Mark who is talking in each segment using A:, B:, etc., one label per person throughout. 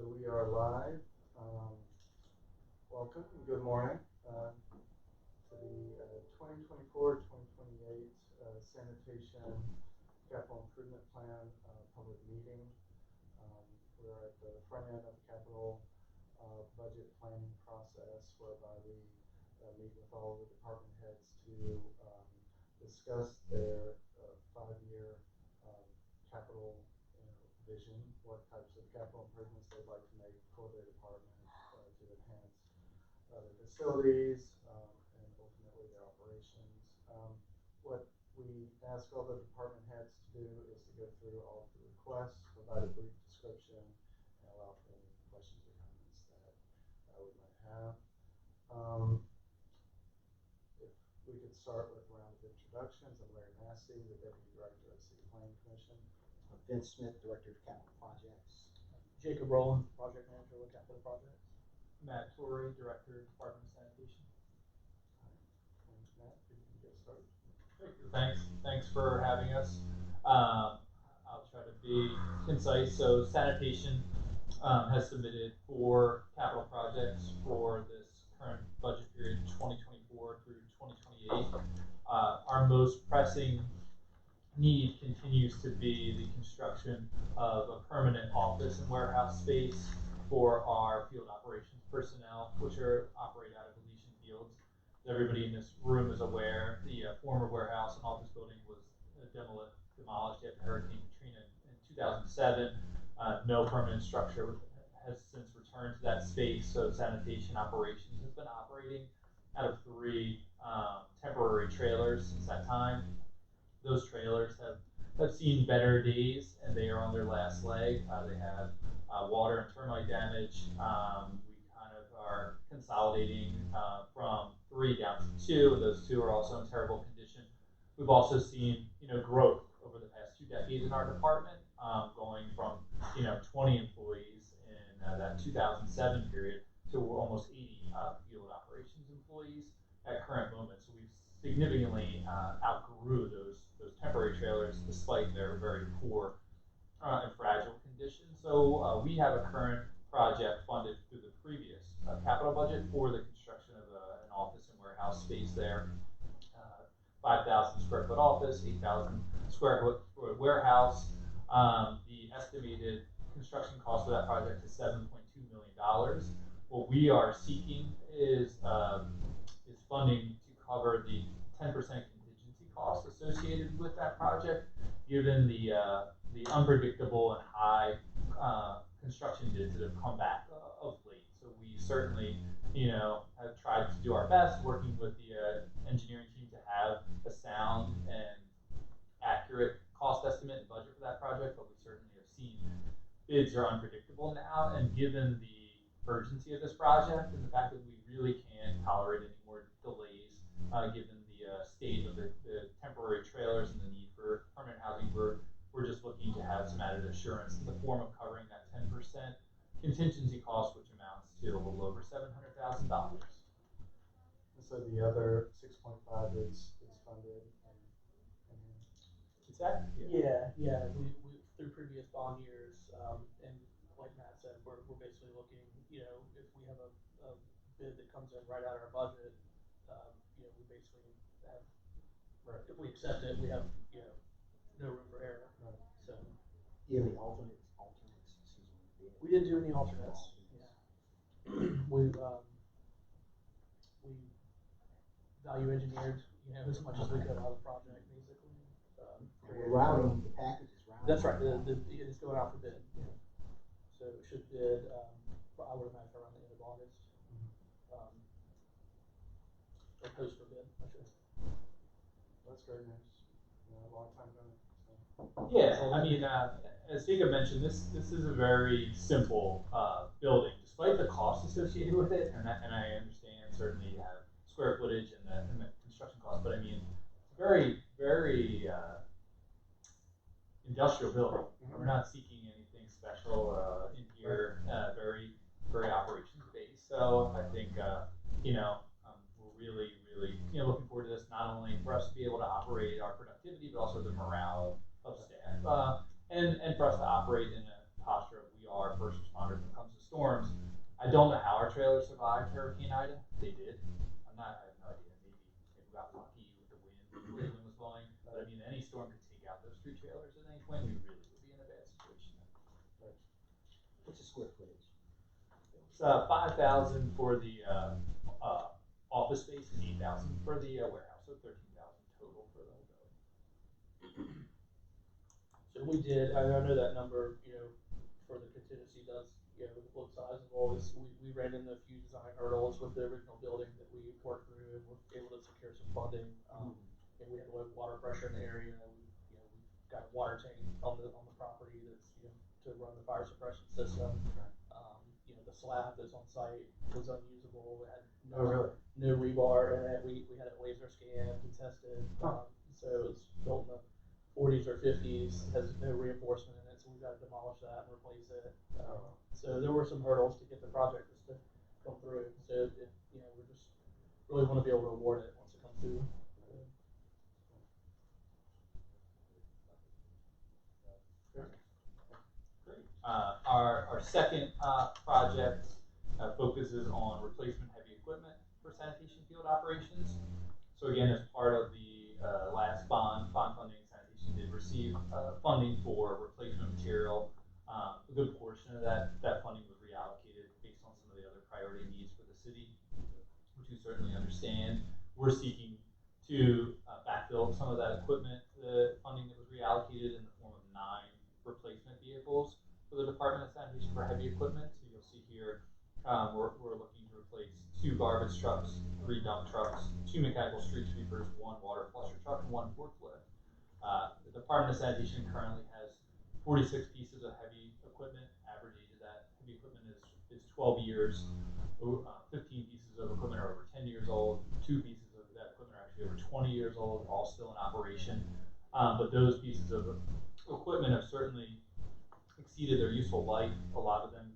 A: We are live. Welcome and good morning to the 2024-2028 Sanitation Capital Improvement Plan public meeting. We're at the front end of the capital budget planning process, whereby we meet with all the department heads to discuss their 5-year capital vision, what types of capital improvements they'd like to make for their department to enhance their facilities and ultimately their operations. What we ask all the department heads to do is to go through all of the requests, provide a brief description, and allow for any questions or comments that we might have. If we could start with a round of introductions. I'm Larry Massey, the Deputy Director of City Planning Commission.
B: Vince Smith, Director of Capital Projects.
C: Jacob Rowland, Project Manager with Capital Projects.
D: Matt Torrey, Director of Department of Sanitation.
A: Matt, if you can get started.
D: Great. Thanks for having us. I'll try to be concise. So sanitation has submitted 4 capital projects for this current budget period, 2024 through 2028. Our most pressing need continues to be the construction of a permanent office and warehouse space for our field operations personnel, which operate out of Elysian Fields. As everybody in this room is aware, the former warehouse and office building was demolished after Hurricane Katrina in 2007. No permanent structure has since returned to that space, so sanitation operations has been operating out of 3 temporary trailers since that time. Those trailers have seen better days, and they are on their last leg. They have water and termite damage. We kind of are consolidating from 3 down to 2, and those 2 are also in terrible condition. We've also seen growth over the past 2 decades in our department, going from 20 employees in that 2007 period to almost 80 field operations employees at current moment. So we've significantly outgrew those temporary trailers, despite their very poor and fragile condition. So we have a current project funded through the previous capital budget for the construction of an office and warehouse space there. 5,000 square foot office, 8,000 square foot warehouse. The estimated construction cost for that project is $7.2 million. What we are seeking is funding to cover the 10% contingency costs associated with that project, given the unpredictable and high construction bids that have come back of late. So we certainly, have tried to do our best working with the engineering team to have a sound and accurate cost estimate and budget for that project, but we certainly have seen bids are unpredictable now, and given the urgency of this project and the fact that we really can't tolerate any more delays, given the state of the temporary trailers and the need for permanent housing, we're just looking to have some added assurance in the form of covering that 10% contingency cost, which amounts to a little over $700,000.
A: So the other 6.5 is funded.
D: Is that?
C: Yeah. We through previous bond years, and like Matt said, we're basically looking, if we have a bid that comes in right out of our budget, we basically have, if we accept it, we have, no room for error.
A: Right.
C: So
B: You have any alternates? Excuse me.
C: we didn't do any alternates. Yeah. we value engineered, as much as we could out of the project, basically.
B: We're routing the packages, right?
C: That's right. It's going out for bid. Yeah. So it should bid. I would imagine around the end of August. Or post for bid, I should say.
A: That's great news. A long time coming.
D: Yeah, I mean, as Jacob mentioned, this is a very simple building, despite the cost associated with it, and I understand certainly you have square footage and the construction cost, but I mean, it's a very, very industrial building. Mm-hmm. We're not seeking anything special in here. Very, very operations based. So I think we're really, really looking forward to this. Not only for us to be able to operate our productivity, but also the morale of staff, and for us to operate in a posture of we are first responders when it comes to don't know how our trailer survived Hurricane Ida. They did. I have no idea. Maybe we got lucky with the wind, the way the wind was blowing. But I mean, any storm could take out those 3 trailers at any point. We really would be in a bad situation.
B: What's the square footage?
D: It's 5,000 for the office space and 8,000 for the warehouse. So 13,000 total for the whole building.
C: So we did, I know that number, for the contingency does, look sizable. We ran into a few design hurdles with the original building that we worked through and were able to secure some funding. And we had low water pressure in the area. We've got a water tank on the property that's, to run the fire suppression system. The slab that's on site was unusable. It had no rebar in it. We had it laser scanned and tested. So it was built in the 40s or 50s, has no reinforcement in it, so we've got to demolish that and replace it. So there were some hurdles to get the project to come through. So we just really want to be able to award it once it comes through.
D: Great. Our second project focuses on replacement heavy equipment for sanitation field operations. So again, as part of the last bond funding, sanitation did receive funding for replacement material. A good portion of that funding was reallocated based on some of the other priority needs for the city, which we certainly understand. We're seeking to backfill some of that equipment, the funding that was reallocated in the form of 9 replacement vehicles for the Department of Sanitation for heavy equipment. So you'll see here, we're looking to replace 2 garbage trucks, 3 dump trucks, 2 mechanical street sweepers, 1 water flusher truck, and 1 forklift. The Department of Sanitation currently has 46 pieces of heavy equipment. Average age of that heavy equipment is 12 years. 15 pieces of equipment are over 10 years old. 2 pieces of that equipment are actually over 20 years old, all still in operation. But those pieces of equipment have certainly exceeded their useful life. A lot of them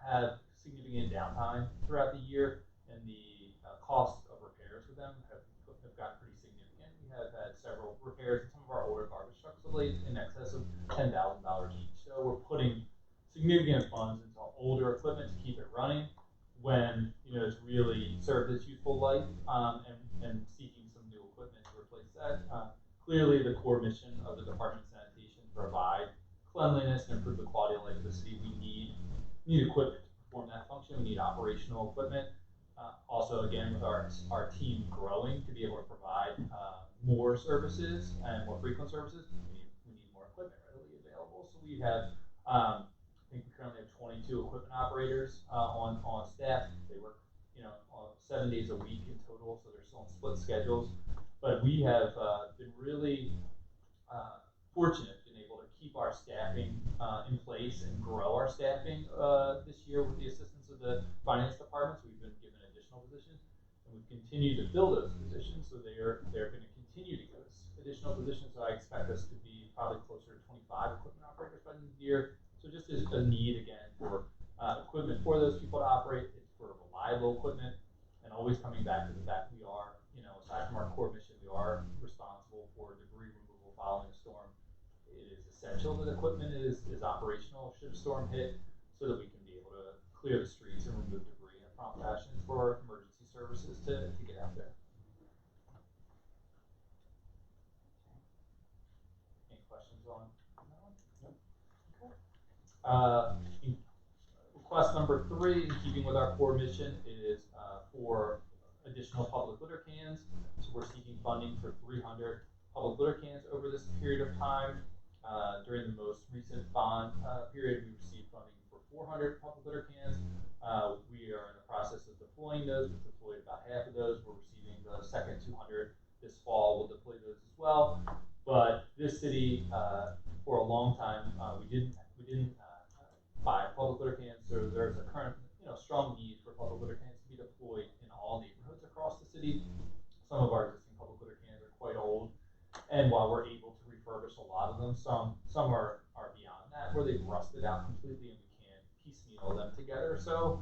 D: have significant downtime throughout the year, and the cost of repairs with them have gotten pretty significant. We have had several repairs in some of our older garbage trucks of late in excess of $10,000 each. So we're putting significant funds into older equipment to keep it running when it's really served its useful life, and seeking some new equipment to replace that. Clearly, the core mission of the Department of Sanitation to provide cleanliness and improve the quality of life of the city. We need equipment to perform that function. We need operational equipment. Also, again, with our team growing to be able to provide more services and more frequent services, we need more equipment readily available. So we have, I think we currently have 22 equipment operators on staff. They work, 7 days a week in total, so they're still on split schedules. But we have been really fortunate, been able to keep our staffing in place and grow our staffing this year with the assistance of the finance departments. We've been given additional positions, and we've continued to fill those positions. So they're going to continue to give us additional positions. So I expect us to be probably closer to 25 equipment operators by the end of the year. So just as a need again for equipment for those people to operate. It's for reliable equipment, and always coming back to the fact we are, aside from our core mission, we are responsible for debris removal following a storm. It is essential that equipment is operational should a storm hit, so that we can be able to clear the streets and remove debris in a prompt fashion for emergency services to get out there. Any questions on that one? No. Okay. Request number 3, in keeping with our core mission, is for additional public litter cans. So we're seeking funding for 300 public litter cans over this period of time. During the most recent bond period, we received funding for 400 public litter cans. We are in the process of deploying those. We've deployed about half of those. We're receiving the second 200 this fall. We'll deploy those as well. But this city, for a long time, we didn't buy public litter cans. So there's a current, strong need for public litter cans to be deployed in all neighborhoods across the city. Some of our existing public litter cans are quite old, and while we're able to refurbish a lot of them, some are beyond that, where they've rusted out completely, and we can't piecemeal them together. So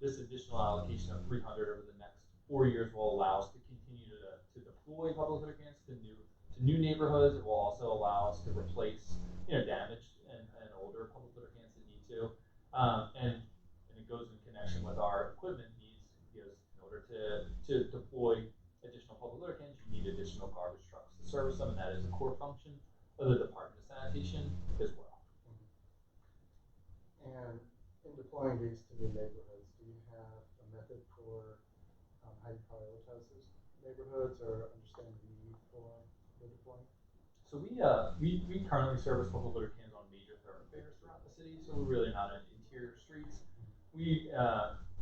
D: this additional allocation of 300 over the next 4 years will allow us to continue to deploy public litter cans to new neighborhoods. It will also allow us to replace damaged and older public litter cans that need to, and it goes in equipment needs, because in order to deploy additional public litter cans, you need additional garbage trucks to service them, and that is a core function of the Department of Sanitation as well.
A: And in deploying these to new neighborhoods, do you have a method for how you prioritize those neighborhoods or understand the need for the deployment?
D: So we currently service public litter cans on major thoroughfares throughout the city, so we're really not in interior streets. We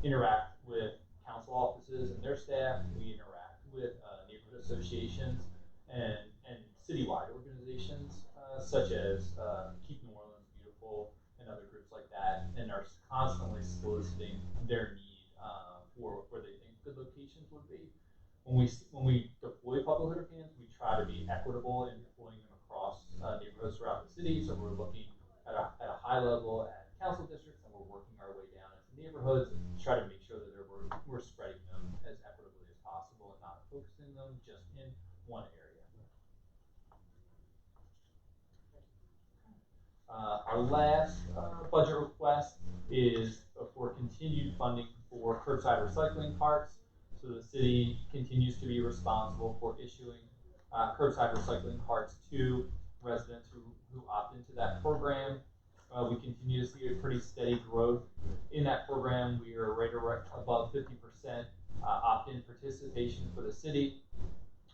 D: interact with council offices and their staff. We interact with neighborhood associations and citywide organizations such as Keep New Orleans Beautiful and other groups like that, and are constantly soliciting their need for where they think good locations would be. When we deploy public litter cans, we try to be equitable in deploying them across neighborhoods throughout the city. So we're looking at a high level at council districts, and we're working our way down into neighborhoods to try to make sure that we're spreading them as equitably as possible and not focusing them just in one area. Our last budget request is for continued funding for curbside recycling carts. So the city continues to be responsible for issuing curbside recycling carts to residents who opt into that program. We continue to see a pretty steady growth in that program. We are right above 50% opt-in participation for the city.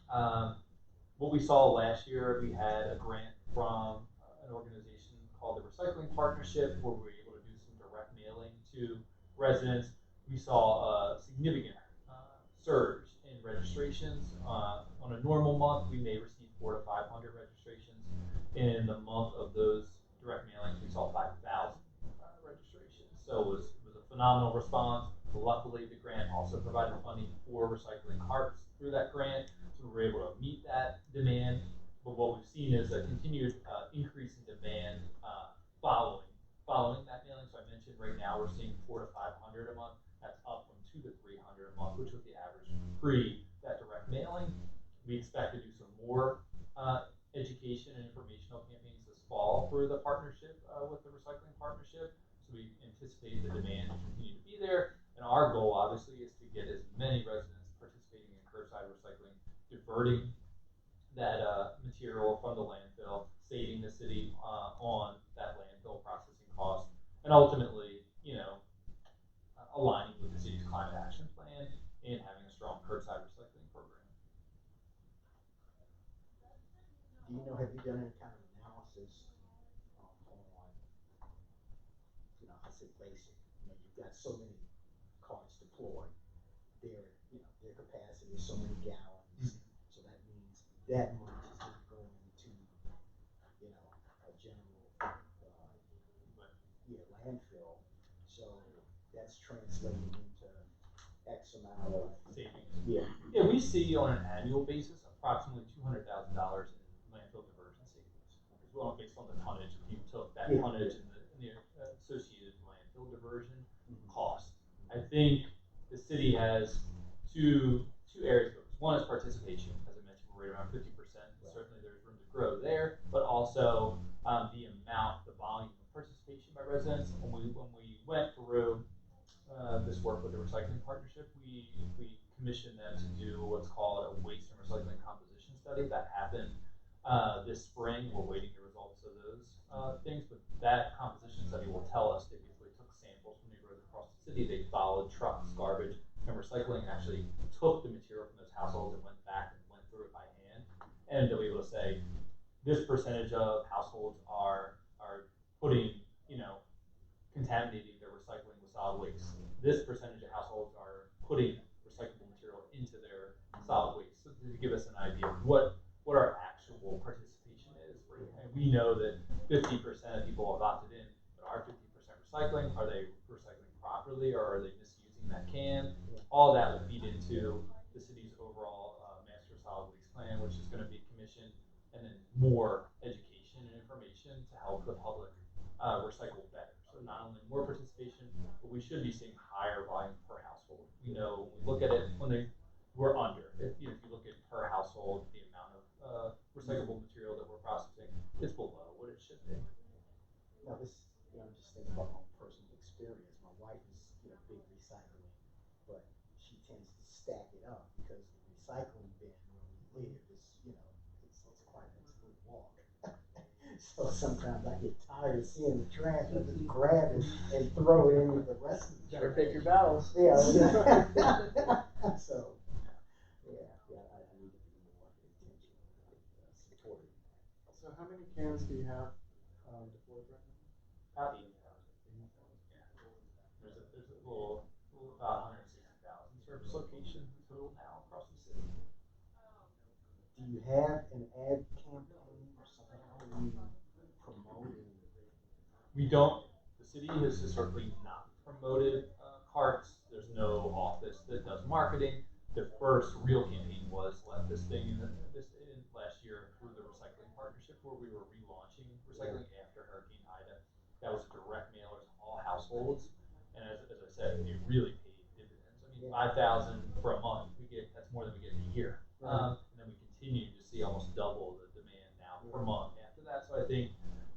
D: What we saw last year, we had a grant from an organization called the Recycling Partnership, where we were able to do some direct mailing to residents. We saw a significant surge in registrations. On a normal month, we may receive 400 to 500 registrations. In the month of those direct mailings, we saw 5,000 registrations. So it was a phenomenal response. Luckily, the grant also provided funding for recycling carts through that grant, so we were able to meet that demand. But what we've seen is a continued increase in demand following that mailing. So I mentioned right now we're seeing 400 to 500 a month. That's up from 200 to 300 a month, which was the average pre that direct mailing. We expect to do some more education and informational campaigns this fall through the partnership with the Recycling Partnership. So we anticipate the demand to continue to be there. And our goal, obviously, is to get as many residents participating in curbside recycling, diverting that material from the landfill, saving the city on that landfill processing cost, and ultimately, aligning with the city's climate action plan and having a strong curbside recycling program.
B: Have you done any kind of analysis on, I say basic, you've got so many carts deployed, their capacity is so many gallons, so that means that much is not going into, a general, landfill, so that's translating into X amount of
D: Savings.
B: Yeah,
D: we see on an annual basis approximately $200,000 in landfill diversion savings. Well, based on the tonnage, if you took that tonnage and the associated landfill diversion cost. I think the city has two areas of focus. One is participation. As I mentioned, we're right around 50%. Certainly there's room to grow there, but also the volume of participation by residents. When we went through this work with the Recycling Partnership, we commissioned them to do what's called a waste and recycling composition study. That happened this spring. We're waiting the results of those things, but that composition study will tell us. They basically took samples from neighborhoods across the city. They followed trucks, garbage, and recycling, and actually took the material from those households and went back and went through it by hand. And they'll be able to say, this percentage of households are putting, contaminating their recycling with solid waste. This percentage of households are putting recyclable material into their solid waste. So to give us an idea of what our actual participation is. And we know that 50% of people have opted in, but are 50% recycling? Are they recycling properly, or are they misusing that can? All that will feed into the city's overall master solid waste plan, which is going to be commissioned, and then more education and information to help the public recycle better. So not only more participation, but we should be seeing higher volume per household. We know when we look at it, we're under. If you look at per household, the amount of recyclable material that we're processing, it's below what it should be.
B: Now this, I'm just thinking about my own personal experience. My wife is, big recycling but she tends to stack it up because the recycling bin where we live is, you know, it's quite a good walk. So sometimes I get tired of seeing the trash, I just grab it and throw it in with the rest of the
C: Better
B: trash.
C: pick your battles.
B: Yeah. So, I need to be more intentional, supportive.
A: So how many cans do you have deployed right now?
D: About 80,000. Yeah. There's a little about 160,000 service locations in total now across the city.
B: Do you have an ad campaign or something? How are you promoting?
D: We don't. The city has historically not promoted carts. There's no office that does marketing. The first real campaign was this last year through the recycling partnership, where we were relaunching recycling after Hurricane Ida. That was a direct mailer to all households, and as I said, it really paid dividends. I mean, 5,000 for a month, that's more than we get in a year. And then we continue to see almost double the demand now per month after that. So I think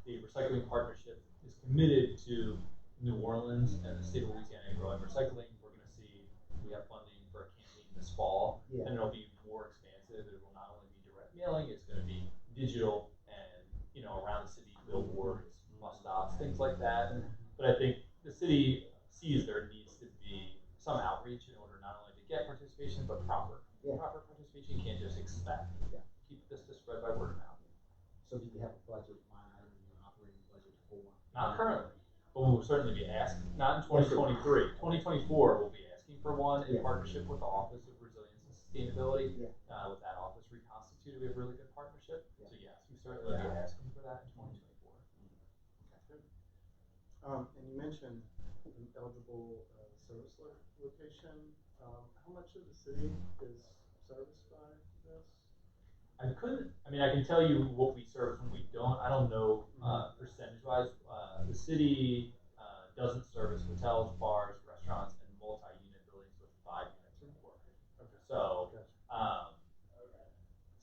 D: the recycling partnership is committed to New Orleans and the state of Louisiana growing recycling. We're going to see, we have funding for a campaign this fall, and it'll be more expansive. It will not only be direct mailing, it's going to be digital and, you know, around the city, billboards, bus stops, things like that. But I think the city sees there needs to be some outreach in order not only to get participation, but proper participation. You can't just expect. Keep this to spread by word of mouth.
B: So do you have a budget line item in your operating budget for?
D: Not currently, but we will certainly be asking. Not in 2023. 2024, we'll be asking for one in partnership with the Office of Resilience and Sustainability. With that office reconstituted, we have really good partnership. So yes, we certainly will be asking for that in 2024.
A: Good. And you mentioned an eligible service location. How much of the city is serviced by this?
D: I can tell you what we service when we don't. I don't know percentage-wise. The city doesn't service hotels, bars, restaurants, and multi-unit buildings with 5 units or more.
A: Okay.
D: So,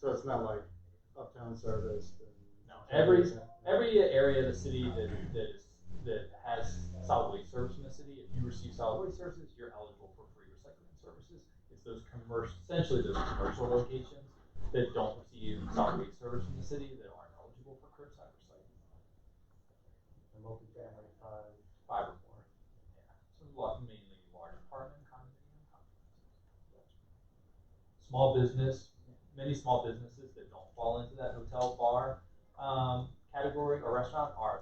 A: so it's not like uptown service.
D: No, every area of the city that has solid waste service in the city, if you receive solid waste services, you're eligible for free recycling services. It's those essentially those commercial locations that don't receive solid waste service from the city that aren't eligible for curbside recycling.
A: And multifamily 5
D: or more. Yeah. So mainly large apartment, condominium complexes. Small business, many small businesses that don't fall into that hotel bar category or restaurant are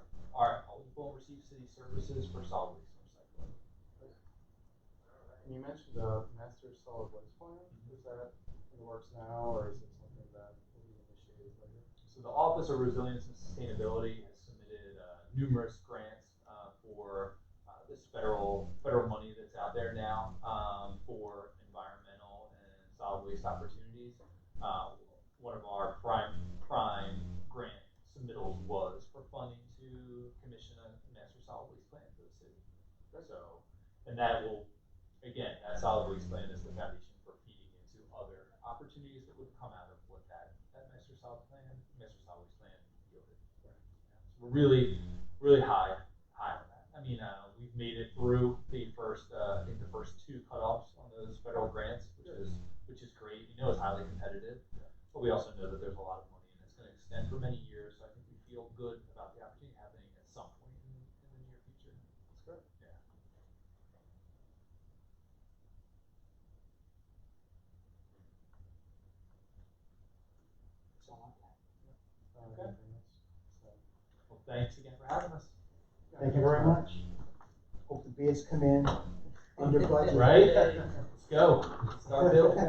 D: eligible and receive city services for solid waste recycling.
A: And you mentioned the master solid waste plan. Is that in the works now, or is it something that will be initiated later?
D: So the Office of Resilience and Sustainability has submitted numerous grants for this federal money that's out there now for environmental and solid waste opportunities. One of our prime grant submittals was for funding to commission a master solid waste plan for the city. So, and that will, again, that solid waste plan is the foundation for feeding into other opportunities that would come out of what that master solid waste plan yielded. So we're really high on that. I mean, we've made it through the first 2 cutoffs on those federal grants, which is great. We know it's highly competitive, but we also know that there's a lot of money and it's going to extend for many years. So I think we feel good about the opportunity happening at some point in the near future.
A: That's great.
D: Yeah.
B: That's all I've got.
D: Okay. Well, thanks again for having us.
B: Thank you very much. Hope the bids come in under budget.
D: Right? Let's go. Start building.